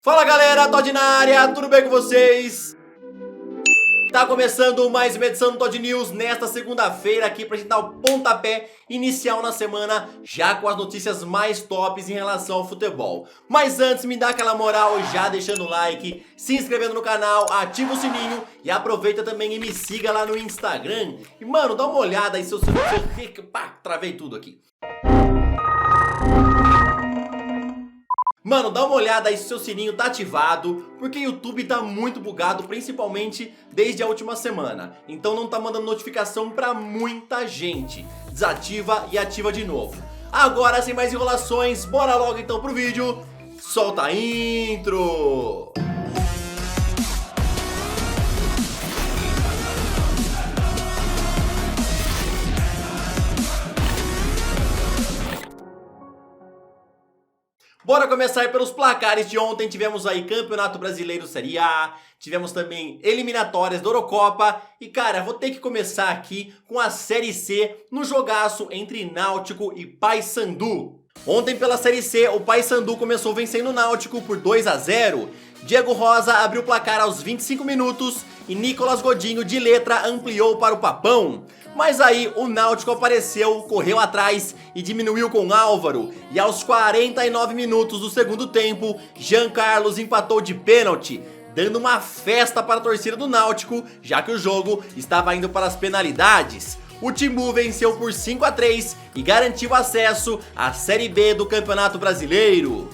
Fala galera, Todd na área, tudo bem com vocês? Tá começando mais uma edição do Todd News nesta segunda-feira aqui pra gente dar o pontapé inicial na semana, já com as notícias mais tops em relação ao futebol. Mas antes, me dá aquela moral já deixando o like, se inscrevendo no canal, ativa o sininho e aproveita também e me siga lá no Instagram. E mano, dá uma olhada aí, seu... Pá, travei tudo aqui. Mano, dá uma olhada aí se o seu sininho tá ativado, porque o YouTube tá muito bugado, principalmente desde a última semana. Então não tá mandando notificação pra muita gente. Desativa e ativa de novo. Agora, sem mais enrolações, bora logo então pro vídeo. Solta a intro! Bora começar aí pelos placares de ontem. Tivemos aí Campeonato Brasileiro Série A, tivemos também eliminatórias da Eurocopa. E cara, vou ter que começar aqui com a Série C no jogaço entre Náutico e Paysandu. Ontem pela Série C, o Paysandu começou vencendo o Náutico por 2-0. Diego Rosa abriu o placar aos 25 minutos e Nicolas Godinho de letra ampliou para o Papão. Mas aí o Náutico apareceu, correu atrás e diminuiu com Álvaro. E aos 49 minutos do segundo tempo, Jean Carlos empatou de pênalti, dando uma festa para a torcida do Náutico, já que o jogo estava indo para as penalidades. O Timbu venceu por 5-3 e garantiu acesso à Série B do Campeonato Brasileiro.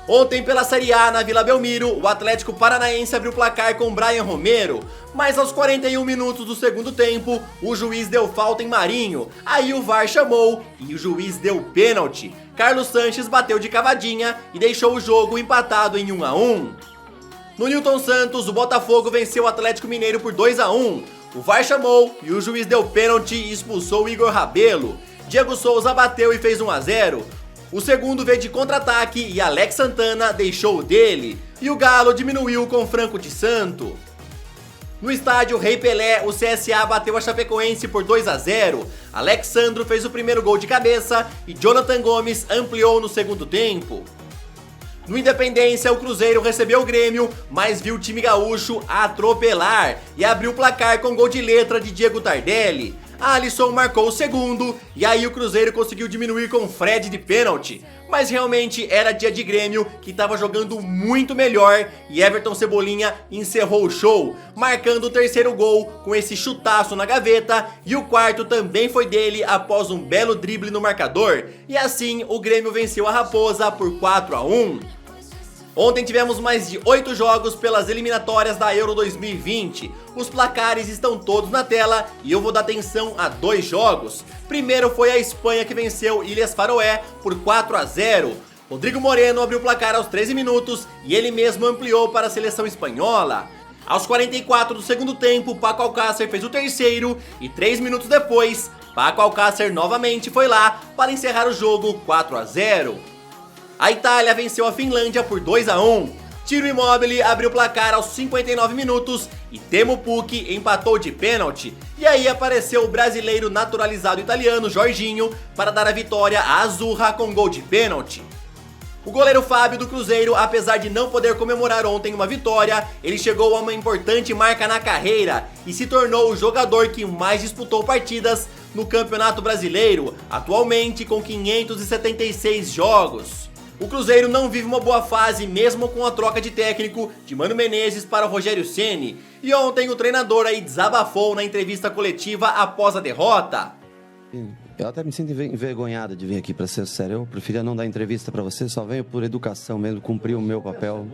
Ontem pela Série A na Vila Belmiro, o Atlético Paranaense abriu o placar com Brian Romero, mas aos 41 minutos do segundo tempo, o juiz deu falta em Marinho, aí o VAR chamou e o juiz deu pênalti. Carlos Sanches bateu de cavadinha e deixou o jogo empatado em 1-1. No Newton Santos, o Botafogo venceu o Atlético Mineiro por 2-1. O VAR chamou e o juiz deu pênalti e expulsou o Igor Rabelo. Diego Souza bateu e fez 1-0. O segundo veio de contra-ataque e Alex Santana deixou o dele. E o Galo diminuiu com Franco de Santo. No estádio Rei Pelé, o CSA bateu a Chapecoense por 2-0. Alexandro fez o primeiro gol de cabeça e Jonathan Gomes ampliou no segundo tempo. No Independência, o Cruzeiro recebeu o Grêmio, mas viu o time gaúcho atropelar e abriu o placar com gol de letra de Diego Tardelli. Alisson marcou o segundo e aí o Cruzeiro conseguiu diminuir com Fred de pênalti. Mas realmente era dia de Grêmio, que estava jogando muito melhor, e Everton Cebolinha encerrou o show, marcando o terceiro gol com esse chutaço na gaveta, e o quarto também foi dele após um belo drible no marcador. E assim o Grêmio venceu a Raposa por 4-1. Ontem tivemos mais de 8 jogos pelas eliminatórias da Euro 2020. Os placares estão todos na tela e eu vou dar atenção a 2 jogos. Primeiro foi a Espanha que venceu Ilhas Faroé por 4-0. Rodrigo Moreno abriu o placar aos 13 minutos e ele mesmo ampliou para a seleção espanhola. Aos 44 do segundo tempo, Paco Alcácer fez o terceiro e 3 minutos depois, Paco Alcácer novamente foi lá para encerrar o jogo 4-0. A Itália venceu a Finlândia por 2-1. Ciro Immobile abriu o placar aos 59 minutos e Temo Pukki empatou de pênalti. E aí apareceu o brasileiro naturalizado italiano Jorginho para dar a vitória à Azurra com gol de pênalti. O goleiro Fábio do Cruzeiro, apesar de não poder comemorar ontem uma vitória, ele chegou a uma importante marca na carreira e se tornou o jogador que mais disputou partidas no Campeonato Brasileiro, atualmente com 576 jogos. O Cruzeiro não vive uma boa fase mesmo com a troca de técnico de Mano Menezes para o Rogério Ceni. E ontem o treinador aí desabafou na entrevista coletiva após a derrota. Eu até me sinto envergonhado de vir aqui, para ser sério. Eu preferia não dar entrevista para você, só venho por educação mesmo, cumprir o meu papel.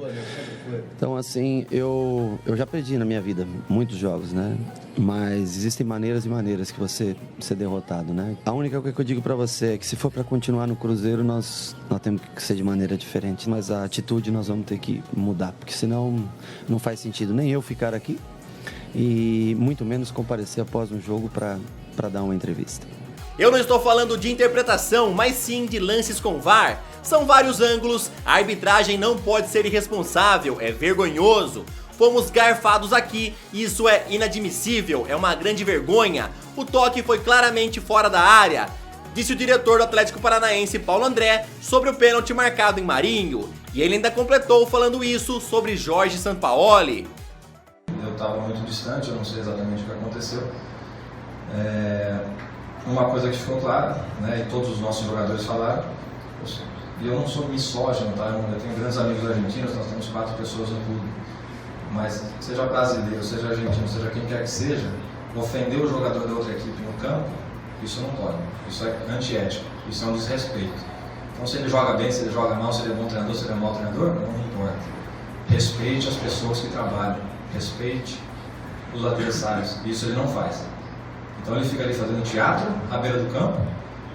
Então, assim, eu já perdi na minha vida muitos jogos, né? Mas existem maneiras e maneiras que você ser derrotado, né? A única coisa que eu digo para você é que se for para continuar no Cruzeiro, nós temos que ser de maneira diferente. Mas a atitude nós vamos ter que mudar, porque senão não faz sentido nem eu ficar aqui e muito menos comparecer após um jogo para dar uma entrevista. Eu não estou falando de interpretação, mas sim de lances com VAR. São vários ângulos, a arbitragem não pode ser irresponsável, é vergonhoso. Fomos garfados aqui e isso é inadmissível, é uma grande vergonha. O toque foi claramente fora da área. disse o diretor do Atlético Paranaense, Paulo André, sobre o pênalti marcado em Marinho. E ele ainda completou falando isso sobre Jorge Sampaoli. Eu estava muito distante, eu não sei exatamente o que aconteceu. Uma coisa que ficou clara, né, e todos os nossos jogadores falaram, e eu não sou misógino, tá? Eu tenho grandes amigos argentinos, nós temos 4 pessoas no clube. Mas seja brasileiro, seja argentino, seja quem quer que seja, ofender o jogador da outra equipe no campo, isso não pode. Isso é antiético, isso é um desrespeito. Então se ele joga bem, se ele joga mal, se ele é bom treinador, se ele é mau treinador, não importa. Respeite as pessoas que trabalham, respeite os adversários, isso ele não faz. Então ele fica ali fazendo teatro à beira do campo,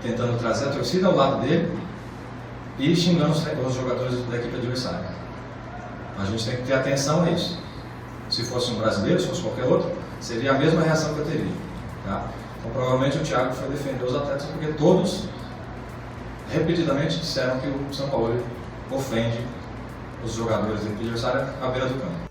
tentando trazer a torcida ao lado dele e xingando os jogadores da equipe adversária. A gente tem que ter atenção a isso. Se fosse um brasileiro, se fosse qualquer outro, seria a mesma reação que eu teria. Tá? Então provavelmente o Thiago foi defender os atletas porque todos repetidamente disseram que o Sampaoli ofende os jogadores da equipe adversária à beira do campo.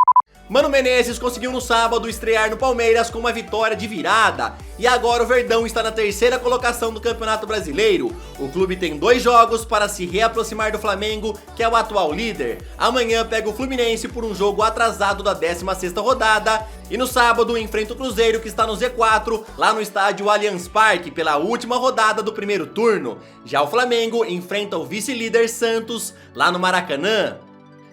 Mano Menezes conseguiu no sábado estrear no Palmeiras com uma vitória de virada e agora o Verdão está na 3ª colocação do Campeonato Brasileiro. O clube tem 2 jogos para se reaproximar do Flamengo, que é o atual líder. Amanhã pega o Fluminense por um jogo atrasado da 16ª rodada e no sábado enfrenta o Cruzeiro, que está no Z4 lá no estádio Allianz Parque pela última rodada do primeiro turno. Já o Flamengo enfrenta o vice-líder Santos lá no Maracanã.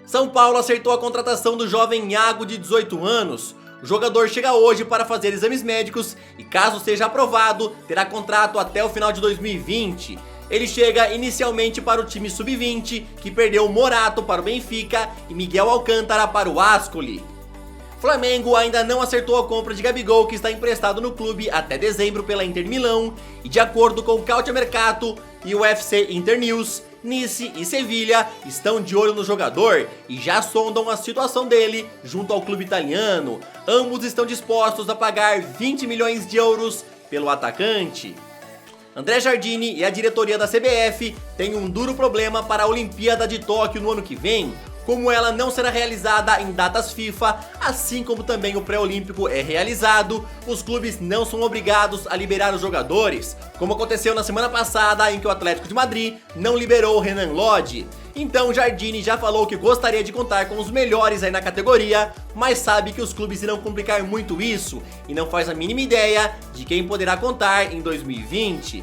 São Paulo acertou a contratação do jovem Iago, de 18 anos. O jogador chega hoje para fazer exames médicos e, caso seja aprovado, terá contrato até o final de 2020. Ele chega inicialmente para o time sub-20, que perdeu Morato para o Benfica e Miguel Alcântara para o Ascoli. Flamengo ainda não acertou a compra de Gabigol, que está emprestado no clube até dezembro pela Inter Milão, e de acordo com o Calciomercato e o FC Internews, Nice e Sevilha estão de olho no jogador e já sondam a situação dele junto ao clube italiano. Ambos estão dispostos a pagar 20 milhões de euros pelo atacante. André Jardine e a diretoria da CBF têm um duro problema para a Olimpíada de Tóquio no ano que vem. Como ela não será realizada em datas FIFA, assim como também o pré-olímpico é realizado, os clubes não são obrigados a liberar os jogadores, como aconteceu na semana passada em que o Atlético de Madrid não liberou o Renan Lodge. Então Jardine já falou que gostaria de contar com os melhores aí na categoria, mas sabe que os clubes irão complicar muito isso e não faz a mínima ideia de quem poderá contar em 2020.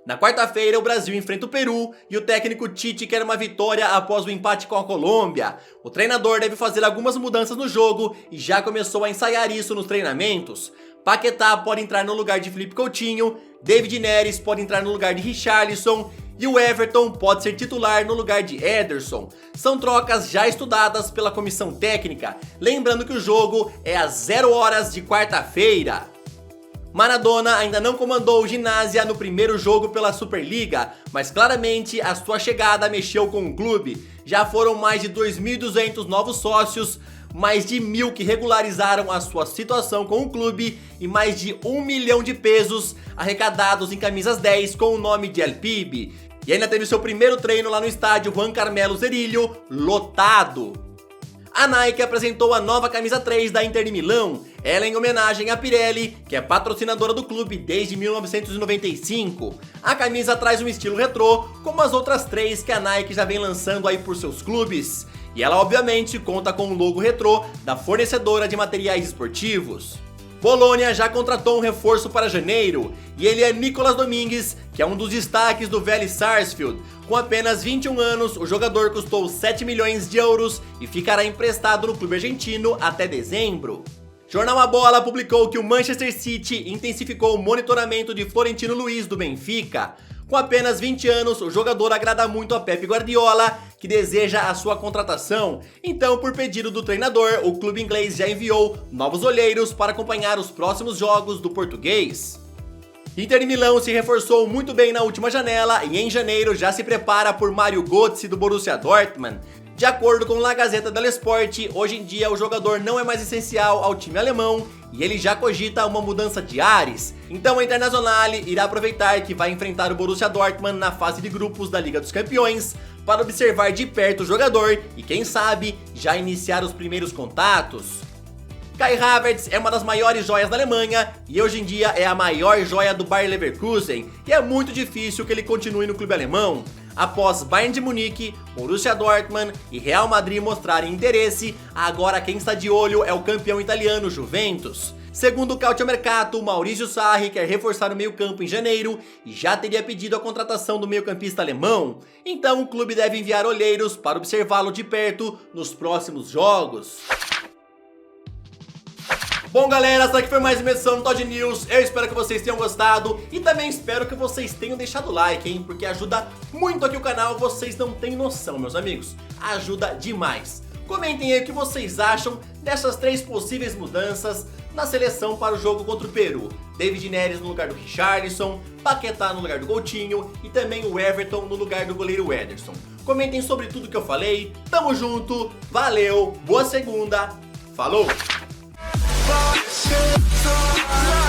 Na quarta-feira, o Brasil enfrenta o Peru e o técnico Tite quer uma vitória após o empate com a Colômbia. O treinador deve fazer algumas mudanças no jogo e já começou a ensaiar isso nos treinamentos. Paquetá pode entrar no lugar de Felipe Coutinho, David Neres pode entrar no lugar de Richarlison e o Everton pode ser titular no lugar de Ederson. São trocas já estudadas pela comissão técnica, lembrando que o jogo é às 0 horas de quarta-feira. Maradona ainda não comandou o Ginásia no primeiro jogo pela Superliga, mas claramente a sua chegada mexeu com o clube. Já foram mais de 2.200 novos sócios, mais de 1.000 que regularizaram a sua situação com o clube e mais de 1 milhão de pesos arrecadados em camisas 10 com o nome de El Pibe. E ainda teve seu primeiro treino lá no estádio Juan Carmelo Zerillo, lotado. A Nike apresentou a nova camisa 3 da Inter de Milão, ela em homenagem à Pirelli, que é patrocinadora do clube desde 1995. A camisa traz um estilo retrô, como as outras 3 que a Nike já vem lançando aí por seus clubes. E ela obviamente conta com o logo retrô da fornecedora de materiais esportivos. Bologna já contratou um reforço para janeiro, e ele é Nicolas Domingues, que é um dos destaques do Vélez Sarsfield. Com apenas 21 anos, o jogador custou 7 milhões de euros e ficará emprestado no clube argentino até dezembro. Jornal A Bola publicou que o Manchester City intensificou o monitoramento de Florentino Luiz do Benfica. Com apenas 20 anos, o jogador agrada muito a Pep Guardiola, que deseja a sua contratação. Então, por pedido do treinador, o clube inglês já enviou novos olheiros para acompanhar os próximos jogos do português. Inter de Milão se reforçou muito bem na última janela e em janeiro já se prepara por Mario Götze do Borussia Dortmund. De acordo com La Gazzetta dello Sport, hoje em dia o jogador não é mais essencial ao time alemão e ele já cogita uma mudança de ares. Então a Internazionale irá aproveitar que vai enfrentar o Borussia Dortmund na fase de grupos da Liga dos Campeões para observar de perto o jogador e quem sabe já iniciar os primeiros contatos. Kai Havertz é uma das maiores joias da Alemanha e hoje em dia é a maior joia do Bayer Leverkusen, e é muito difícil que ele continue no clube alemão. Após Bayern de Munique, Borussia Dortmund e Real Madrid mostrarem interesse, agora quem está de olho é o campeão italiano Juventus. Segundo o Calcio Mercato, Maurizio Sarri quer reforçar o meio-campo em janeiro e já teria pedido a contratação do meio-campista alemão. Então o clube deve enviar olheiros para observá-lo de perto nos próximos jogos. Bom galera, essa aqui foi mais uma edição do Todd News, eu espero que vocês tenham gostado e também espero que vocês tenham deixado o like, hein, porque ajuda muito aqui o canal, vocês não têm noção, meus amigos, ajuda demais. Comentem aí o que vocês acham dessas 3 possíveis mudanças na seleção para o jogo contra o Peru. David Neres no lugar do Richarlison, Paquetá no lugar do Coutinho e também o Everton no lugar do goleiro Ederson. Comentem sobre tudo que eu falei, tamo junto, valeu, boa segunda, falou! Shit,